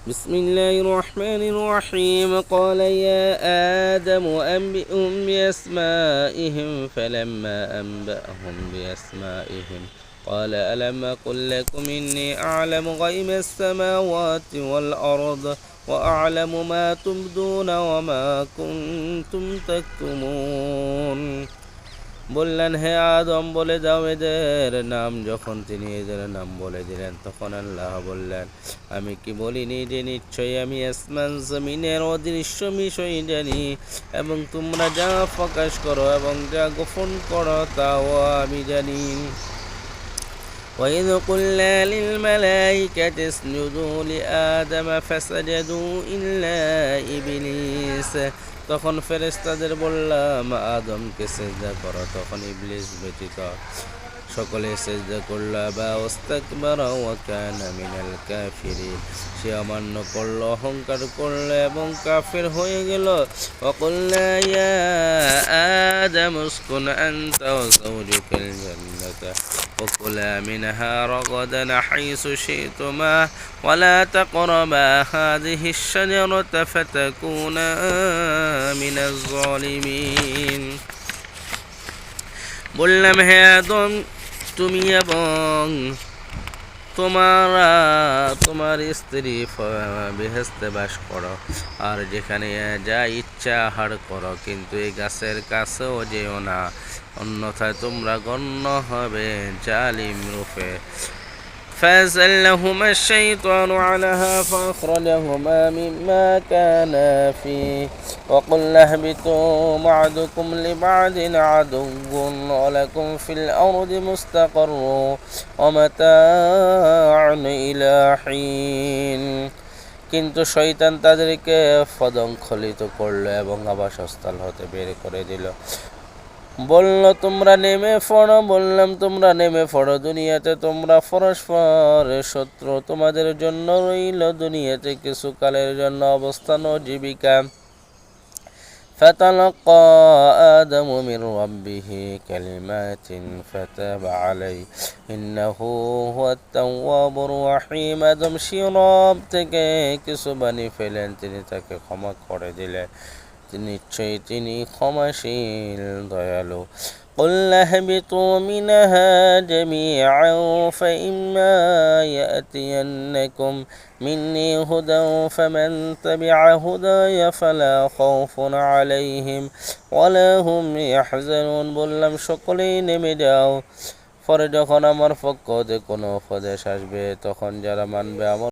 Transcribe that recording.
بسم الله الرحمن الرحيم قال يا آدم أنبئهم بأسمائهم فلما أنبأهم بأسمائهم قال ألم أقل لكم إني أعلم غيب السماوات والأرض وأعلم ما تبدون وما كنتم تكتمون বললেন, হে আদম, বলে দাও এদের নাম। যখন তিনি এদের নাম বলে দিলেন, তখন আল্লাহ বললেন, আমি কি বলিনি যে নিশ্চয়ই আমি আসমান জমিনের অদৃশ্য বিষয় জানি, এবং তোমরা যা প্রকাশ করো এবং যা গোপন করো তাও আমি জানি। وإذ قلنا للملائكة اسجدوا لآدم فسجدوا إلا إبليس তখন ফেরেশতাদের বললাম, আদমকে সিজদা করো, তখন ইবলিস ব্যতীত সকলে সিজদা করল। বা ওয়াস্তাকবারা ওয়া কানা মিনাল কাফিরিন, সে অমান্য করল, অহংকার করল এবং কাফের হয়ে গেল। وقلنا يا آدم اسكن أنت وزوجك الجنة وكلا منها رغدا حيث شئتما ولا تقربا هذه الشجرة فتكونا من الظالمين। বললাম, হে আদম, তুমি এবং তোমার স্ত্রী বেহেশতে বাস করো, আর যেখানে যা ইচ্ছা আহার করো, কিন্তু এই গাছের কাছেও যেও না, অন্যথায় তোমরা গণ্য হবে জালিম রূপে। فأزلهما الشيطان عنها فأخرجهما مما كانا فيه وقلنا اهبطوا بعضكم لبعض عدو ولكم في الأرض مستقر ومتاع إلى حين। কিন্তু শয়তান তাদেরকে পদস্খলিত করল এবং আবাসস্থল হতে বের করে দিল। বলল, তোমরা নেমে পড়ো। বললাম, তোমরা নেমে পড়ো। দুনিয়াতে তোমরা পরস্পর শত্রু, তোমাদের জন্য রইল দুনিয়াতে কিছুকালের জন্য অবস্থান ও জীবিকা। فتلقى آدم من ربه كلمات فتاب عليه إنه هو التواب الرحيم। আদম শিরব থেকে কিছু বাণী ফেলেন, তিনি তাকে ক্ষমা করে দিলেন, নিশ্চয়ই তিনি ক্ষমাশীল দয়ালু। قلنا اهبطوا منها جميعا فإما يأتينكم مني هدى فمن تبع هداي فلا خوف عليهم ولا هم يحزنون। বললাম, সকলেই নেমে যাও, পরে যখন আমার পক্ষ হতে কোনো উপদেশ আসবে, তখন যারা মানবে আমার